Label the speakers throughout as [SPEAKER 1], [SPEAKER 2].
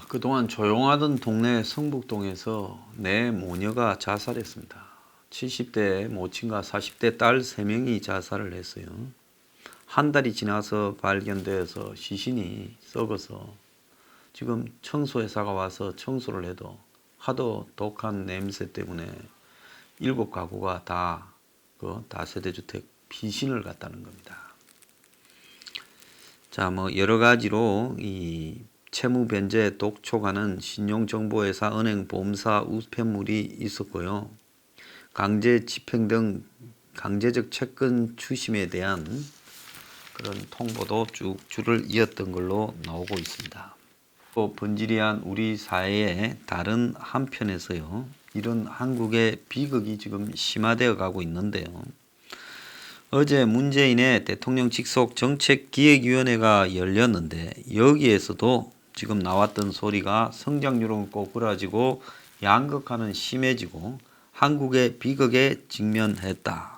[SPEAKER 1] 그동안 조용하던 동네 성북동에서 내 모녀가 자살했습니다. 70대 모친과 40대 딸 3명이 자살을 했어요. 한 달이 지나서 발견되어서 시신이 썩어서 지금 청소회사가 와서 청소를 해도 하도 독한 냄새 때문에 7가구가 다 다세대주택 피신을 갔다는 겁니다. 자, 여러 가지로 이 채무 변제 독촉하는 신용정보회사, 은행, 보험사 우편물이 있었고요. 강제 집행 등 강제적 채권 추심에 대한 그런 통보도 쭉 줄을 이었던 걸로 나오고 있습니다. 또 번지르한 우리 사회의 다른 한편에서요. 이런 한국의 비극이 지금 심화되어 가고 있는데요. 어제 문재인의 대통령 직속 정책기획위원회가 열렸는데 여기에서도 지금 나왔던 소리가 성장률은 꼬꾸라지고 양극화는 심해지고 한국의 비극에 직면했다.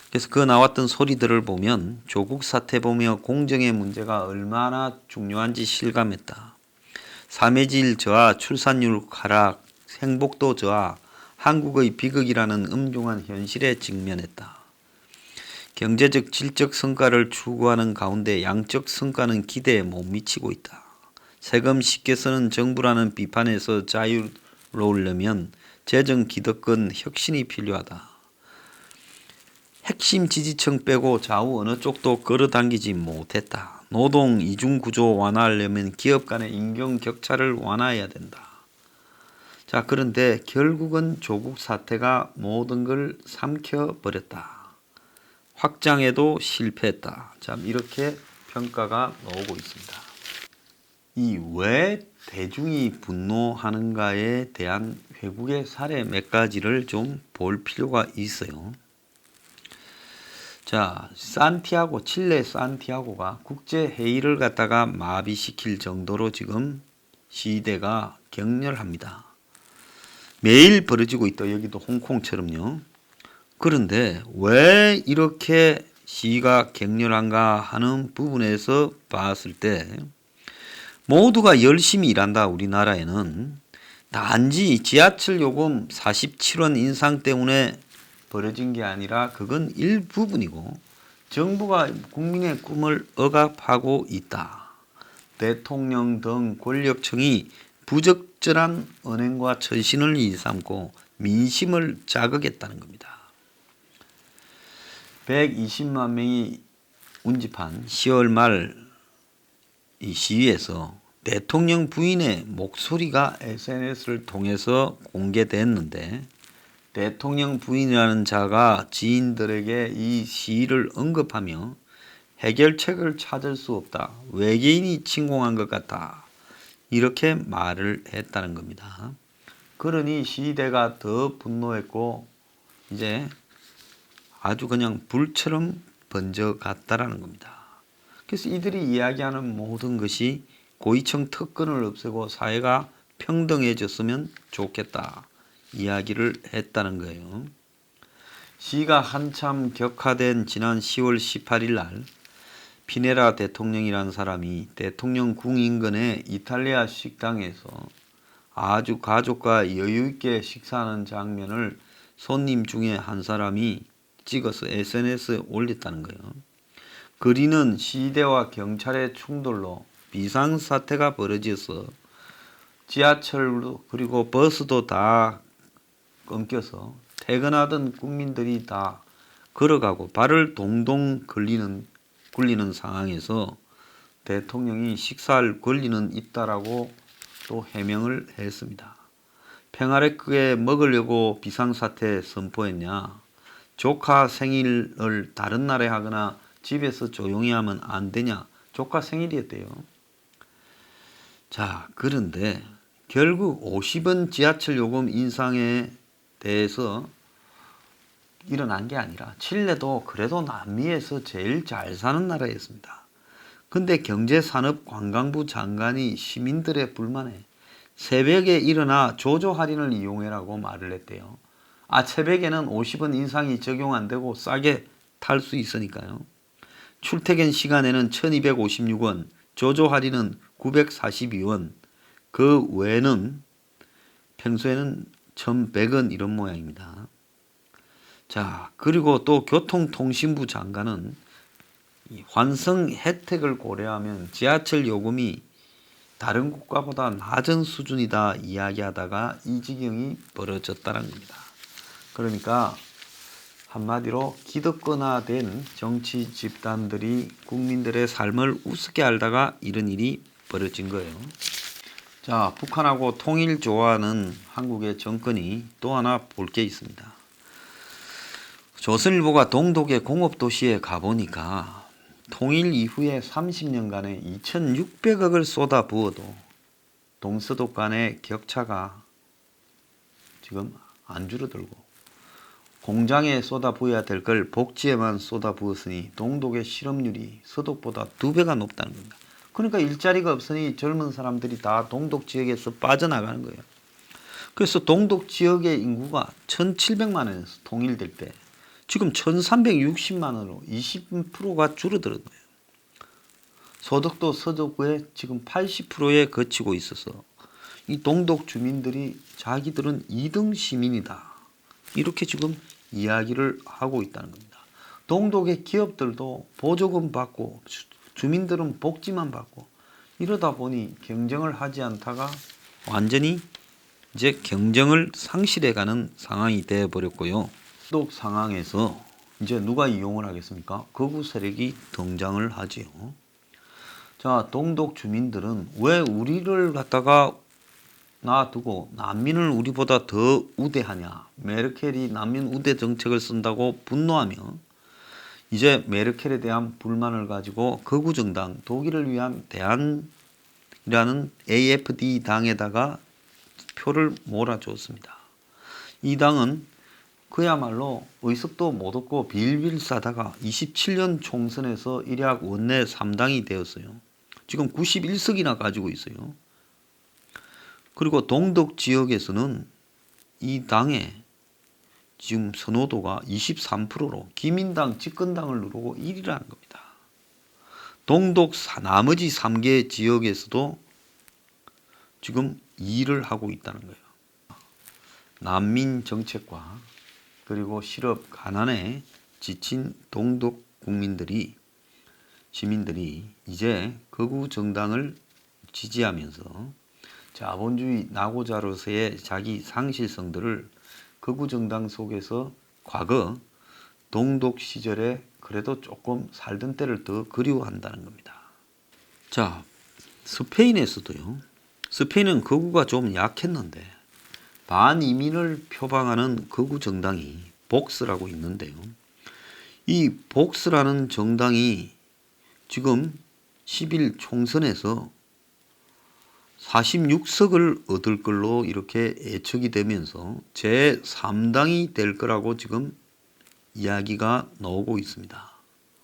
[SPEAKER 1] 그래서 그 나왔던 소리들을 보면 조국 사태 보며 공정의 문제가 얼마나 중요한지 실감했다. 사회질 저하, 출산율 하락, 행복도 저하, 한국의 비극이라는 엄중한 현실에 직면했다. 경제적 질적 성과를 추구하는 가운데 양적 성과는 기대에 못 미치고 있다. 세금 쉽게 쓰는 정부라는 비판에서 자유로우려면 재정 기득권 혁신이 필요하다. 핵심 지지층 빼고 좌우 어느 쪽도 끌어당기지 못했다. 노동 이중구조 완화하려면 기업 간의 임금 격차를 완화해야 된다. 자, 그런데 결국은 조국 사태가 모든 걸 삼켜버렸다. 확장에도 실패했다. 참 이렇게 평가가 나오고 있습니다. 이 왜 대중이 분노하는가에 대한 회국의 사례 몇 가지를 좀 볼 필요가 있어요. 자, 칠레 산티아고가 국제회의를 갖다가 마비시킬 정도로 지금 시대가 격렬합니다. 매일 벌어지고 있다. 여기도 홍콩처럼요. 그런데 왜 이렇게 시위가 격렬한가 하는 부분에서 봤을 때 모두가 열심히 일한다. 우리나라에는 단지 지하철 요금 47원 인상 때문에 벌어진 게 아니라 그건 일부분이고 정부가 국민의 꿈을 억압하고 있다. 대통령 등 권력층이 부적절한 언행과 처신을 일삼고 민심을 자극했다는 겁니다. 120만 명이 운집한 10월 말 이 시위에서 대통령 부인의 목소리가 SNS를 통해서 공개됐는데 대통령 부인이라는 자가 지인들에게 이 시위를 언급하며 해결책을 찾을 수 없다. 외계인이 침공한 것 같다. 이렇게 말을 했다는 겁니다. 그러니 시위대가 더 분노했고 이제 아주 그냥 불처럼 번져갔다라는 겁니다. 그래서 이들이 이야기하는 모든 것이 고위층 특권을 없애고 사회가 평등해졌으면 좋겠다 이야기를 했다는 거예요. 시가 한참 격화된 지난 10월 18일 날 피네라 대통령이라는 사람이 대통령 궁 인근의 이탈리아 식당에서 아주 가족과 여유있게 식사하는 장면을 손님 중에 한 사람이 찍어서 SNS에 올렸다는 거예요. 거리는 시위대와 경찰의 충돌로 비상사태가 벌어져서 지하철도 그리고 버스도 다 끊겨서 퇴근하던 국민들이 다 걸어가고 발을 동동 굴리는 상황에서 대통령이 식사할 권리는 있다라고 또 해명을 했습니다. 평화롭게 먹으려고 비상사태 선포했냐? 조카 생일을 다른 날에 하거나 집에서 조용히 하면 안 되냐? 조카 생일이었대요. 자, 그런데 결국 50원 지하철 요금 인상에 대해서 일어난 게 아니라 칠레도 그래도 남미에서 제일 잘 사는 나라였습니다. 근데 경제산업관광부 장관이 시민들의 불만에 새벽에 일어나 조조 할인을 이용해라고 말을 했대요. 새벽에는 50원 인상이 적용 안 되고 싸게 탈 수 있으니까요. 출퇴근 시간에는 1256원, 조조 할인은 942원, 그 외에는 평소에는 1100원 이런 모양입니다. 자, 그리고 또 교통통신부 장관은 이 환승 혜택을 고려하면 지하철 요금이 다른 국가보다 낮은 수준이다 이야기하다가 이 지경이 벌어졌다는 겁니다. 그러니까 한마디로 기득권화된 정치 집단들이 국민들의 삶을 우습게 알다가 이런 일이 벌어진 거예요. 자, 북한하고 통일 좋아하는 한국의 정권이 또 하나 볼 게 있습니다. 조선일보가 동독의 공업도시에 가보니까 통일 이후에 30년간에 2,600억을 쏟아부어도 동서독 간의 격차가 지금 안 줄어들고 공장에 쏟아부어야 될 걸 복지에만 쏟아부었으니 동독의 실업률이 서독보다 2배가 높다는 겁니다. 그러니까 일자리가 없으니 젊은 사람들이 다 동독 지역에서 빠져나가는 거예요. 그래서 동독 지역의 인구가 1,700만 원에서 통일될 때 지금 1,360만 원으로 20%가 줄어드는 거예요. 소득도 서독의 지금 80%에 그치고 있어서 이 동독 주민들이 자기들은 2등 시민이다. 이렇게 지금 이야기를 하고 있다는 겁니다. 동독의 기업들도 보조금 받고 주민들은 복지만 받고 이러다 보니 경쟁을 하지 않다가 완전히 이제 경쟁을 상실해가는 상황이 되어 버렸고요. 동독 상황에서 이제 누가 이용을 하겠습니까? 극우 세력이 등장을 하지요. 자, 동독 주민들은 왜 우리를 갖다가 놔두고 난민을 우리보다 더 우대하냐. 메르켈이 난민 우대 정책을 쓴다고 분노하며 이제 메르켈에 대한 불만을 가지고 극우정당 독일을 위한 대안이라는 AFD 당에다가 표를 몰아줬습니다. 이 당은 그야말로 의석도 못 얻고 빌빌 싸다가 27년 총선에서 일약 원내 3당이 되었어요. 지금 91석이나 가지고 있어요. 그리고 동독 지역에서는 이 당의 지금 선호도가 23%로 기민당, 집권당을 누르고 1위라는 겁니다. 동독 나머지 3개 지역에서도 지금 2위를 하고 있다는 거예요. 난민 정책과 그리고 실업 가난에 지친 동독 시민들이 이제 극우 정당을 지지하면서 자본주의 낙오자로서의 자기 상실성들을 극우 정당 속에서 과거 동독 시절에 그래도 조금 살던 때를 더 그리워한다는 겁니다. 자, 스페인에서도요. 스페인은 극우가 좀 약했는데 반이민을 표방하는 극우 정당이 복스라고 있는데요. 이 복스라는 정당이 지금 10일 총선에서 46석을 얻을 걸로 이렇게 예측이 되면서 제3당이 될 거라고 지금 이야기가 나오고 있습니다.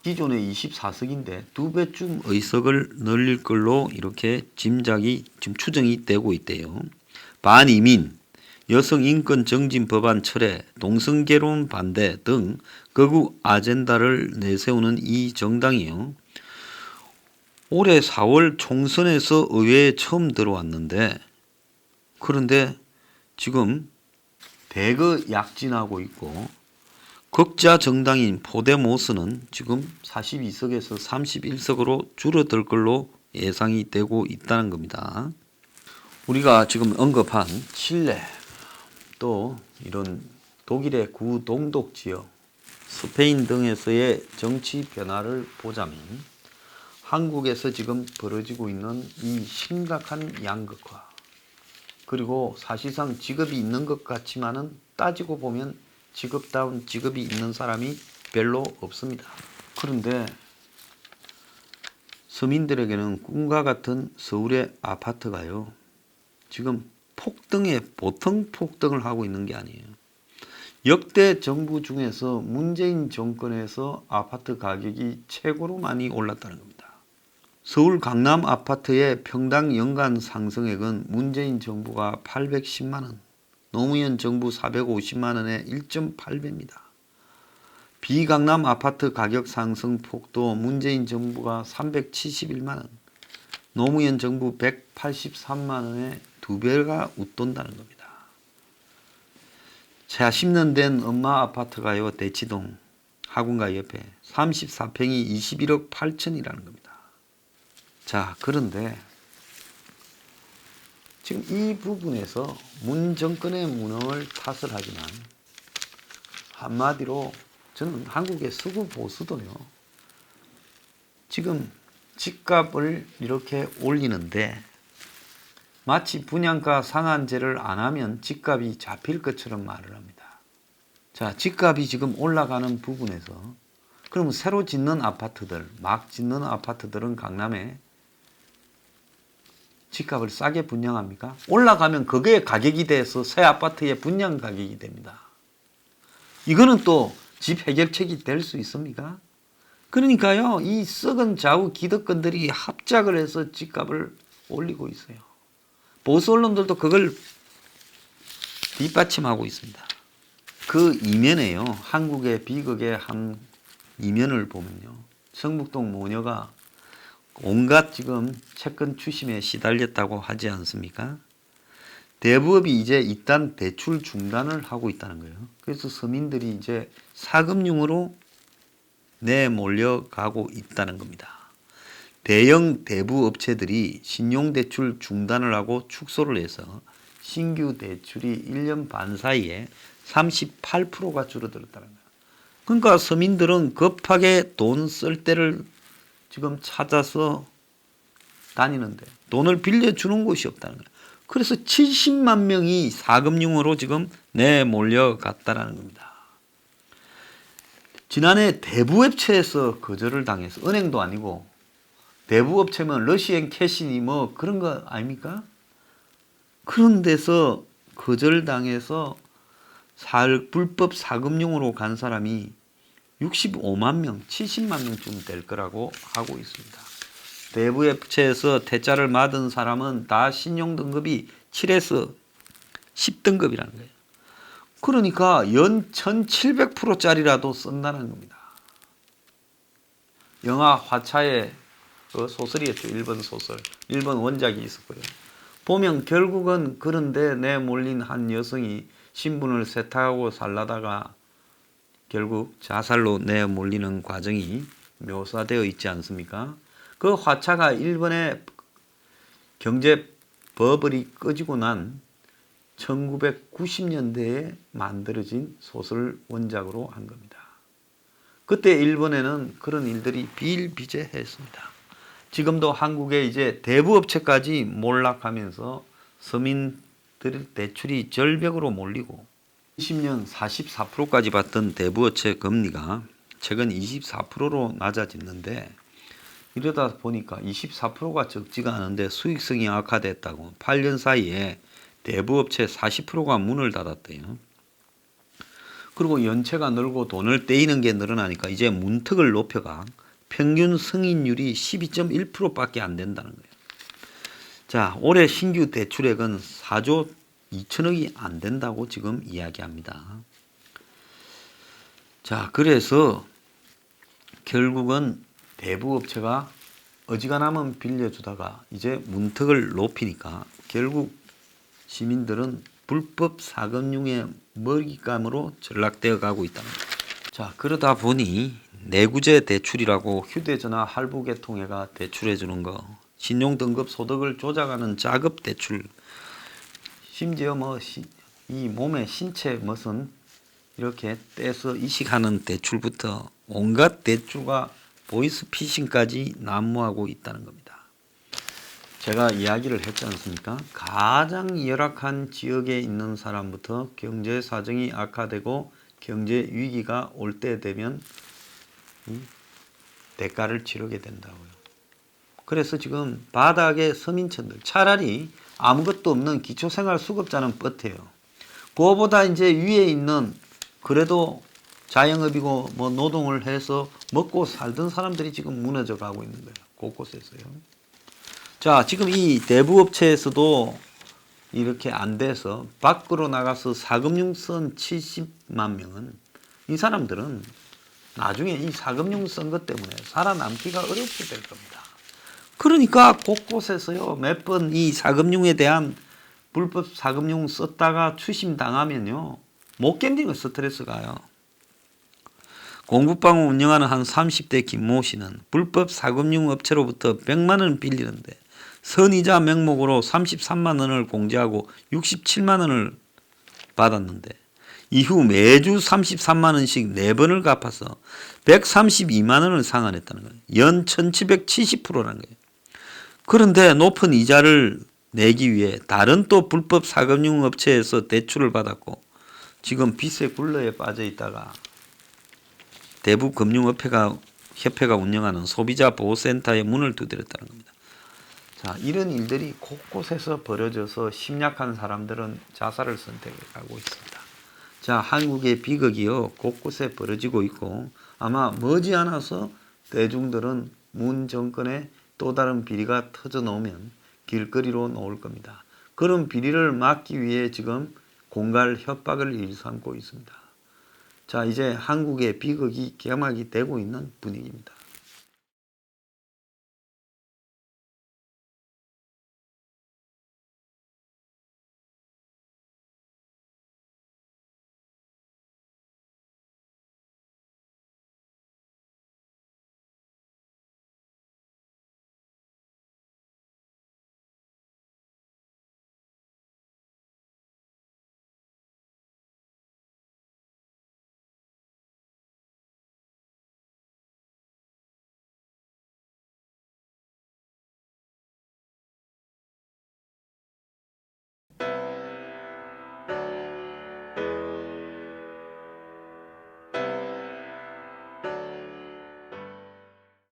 [SPEAKER 1] 기존의 24석인데 2배쯤 의석을 늘릴 걸로 이렇게 짐작이 지금 추정이 되고 있대요. 반이민, 여성 인권 정진 법안 철회, 동성결혼 반대 등 극우 아젠다를 내세우는 이 정당이요. 올해 4월 총선에서 의회에 처음 들어왔는데 그런데 지금 대거 약진하고 있고 극자 정당인 포데모스는 지금 42석에서 31석으로 줄어들 걸로 예상이 되고 있다는 겁니다. 우리가 지금 언급한 칠레 또 이런 독일의 구동독 지역, 스페인 등에서의 정치 변화를 보자면 한국에서 지금 벌어지고 있는 이 심각한 양극화 그리고 사실상 직업이 있는 것 같지만은 따지고 보면 직업다운 직업이 있는 사람이 별로 없습니다. 그런데 서민들에게는 꿈과 같은 서울의 아파트가요. 지금 폭등에 보통 폭등을 하고 있는 게 아니에요. 역대 정부 중에서 문재인 정권에서 아파트 가격이 최고로 많이 올랐다는 겁니다. 서울 강남 아파트의 평당 연간 상승액은 문재인 정부가 810만 원, 노무현 정부 450만 원의 1.8배입니다. 비강남 아파트 가격 상승 폭도 문재인 정부가 371만 원, 노무현 정부 183만 원에 2배가 웃돈다는 겁니다. 자, 10년 된 엄마 아파트가요, 대치동 학원가 옆에 34평이 21억 8천이라는 겁니다. 자, 그런데 지금 이 부분에서 문 정권의 무능을 탓을 하지만 한마디로 저는 한국의 서구 보수도요, 지금 집값을 이렇게 올리는데 마치 분양가 상한제를 안 하면 집값이 잡힐 것처럼 말을 합니다. 자, 집값이 지금 올라가는 부분에서 그러면 새로 짓는 아파트들, 막 짓는 아파트들은 강남에 집값을 싸게 분양합니까? 올라가면 그게 가격이 돼서 새 아파트의 분양 가격이 됩니다. 이거는 또 집 해결책이 될 수 있습니까? 그러니까요, 이 썩은 좌우 기득권들이 합작을 해서 집값을 올리고 있어요. 보수 언론들도 그걸 뒷받침하고 있습니다. 그 이면에요, 한국의 비극의 한 이면을 보면요, 성북동 모녀가 온갖 지금 채권 추심에 시달렸다고 하지 않습니까? 대부업이 이제 일단 대출 중단을 하고 있다는 거예요. 그래서 서민들이 이제 사금융으로 내몰려가고 있다는 겁니다. 대형 대부 업체들이 신용대출 중단을 하고 축소를 해서 신규 대출이 1년 반 사이에 38%가 줄어들었다는 거예요. 그러니까 서민들은 급하게 돈 쓸 때를 지금 찾아서 다니는데 돈을 빌려주는 곳이 없다는 거예요. 그래서 70만 명이 사금융으로 지금 내몰려갔다는 겁니다. 지난해 대부업체에서 거절을 당해서, 은행도 아니고 대부업체면 러시안 캐시니 뭐 그런 거 아닙니까? 그런 데서 거절당해서 불법 사금융으로 간 사람이 65만 명, 70만 명쯤 될 거라고 하고 있습니다. 대부업체에서 퇴짜를 맞은 사람은 다 신용등급이 7에서 10등급이라는 거예요. 그러니까 연 1700%짜리라도 쓴다는 겁니다. 영화 화차의 그 소설이었죠. 일본 소설. 일본 원작이 있었고요. 보면 결국은 그런데 내몰린 한 여성이 신분을 세탁하고 살라다가 결국 자살로 내몰리는 과정이 묘사되어 있지 않습니까? 그 화차가 일본의 경제 버블이 꺼지고 난 1990년대에 만들어진 소설 원작으로 한 겁니다. 그때 일본에는 그런 일들이 비일비재했습니다. 지금도 한국에 이제 대부업체까지 몰락하면서 서민들 대출이 절벽으로 몰리고 20년 44%까지 받던 대부업체 금리가 최근 24%로 낮아졌는데, 이러다 보니까 24%가 적지가 않은데 수익성이 악화됐다고 8년 사이에 대부업체 40%가 문을 닫았대요. 그리고 연체가 늘고 돈을 떼이는 게 늘어나니까 이제 문턱을 높여가 평균 승인율이 12.1%밖에 안 된다는 거예요. 자, 올해 신규 대출액은 4조 2천억이 안 된다고 지금 이야기합니다. 자, 그래서 결국은 대부업체가 어지간하면 빌려주다가 이제 문턱을 높이니까 결국 시민들은 불법 사금융의 먹잇감으로 전락되어 가고 있다는 거예요. 자, 그러다 보니 내구재 대출이라고 휴대전화 할부계통회가 대출해 주는 거, 신용등급 소득을 조작하는 자급 대출, 심지어 이 몸의 신체 무슨 이렇게 떼서 이식하는 대출부터 온갖 대출과 보이스피싱까지 난무하고 있다는 겁니다. 제가 이야기를 했지 않습니까? 가장 열악한 지역에 있는 사람부터 경제 사정이 악화되고 경제 위기가 올 때 되면 대가를 치르게 된다고요. 그래서 지금 바닥의 서민층들, 차라리 아무것도 없는 기초생활수급자는 뻗해요. 그거보다 이제 위에 있는, 그래도 자영업이고 뭐 노동을 해서 먹고 살던 사람들이 지금 무너져 가고 있는 거예요. 곳곳에서요. 자, 지금 이 대부업체에서도 이렇게 안 돼서 밖으로 나가서 사금융선 70만 명은, 이 사람들은 나중에 이 사금융 쓴 것 때문에 살아남기가 어렵게 될 겁니다. 그러니까 곳곳에서요 몇 번 이 사금융에 대한 불법 사금융 썼다가 추심당하면요 못 견디는 스트레스가요. 공부방을 운영하는 한 30대 김모 씨는 불법 사금융 업체로부터 100만 원 빌리는데 선이자 명목으로 33만 원을 공제하고 67만 원을 받았는데 이후 매주 33만 원씩 4번을 갚아서 132만 원을 상환했다는 거예요. 연 1770%라는 거예요. 그런데 높은 이자를 내기 위해 다른 또 불법 사금융 업체에서 대출을 받았고 지금 빚의 굴레에 빠져 있다가 대부금융협회가 운영하는 소비자보호센터에 문을 두드렸다는 겁니다. 자, 이런 일들이 곳곳에서 벌어져서 심약한 사람들은 자살을 선택하고 있습니다. 자, 한국의 비극이요 곳곳에 벌어지고 있고 아마 머지않아서 대중들은 문 정권의 또 다른 비리가 터져 나오면 길거리로 나올 겁니다. 그런 비리를 막기 위해 지금 공갈 협박을 일삼고 있습니다. 자, 이제 한국의 비극이 개막이 되고 있는 분위기입니다.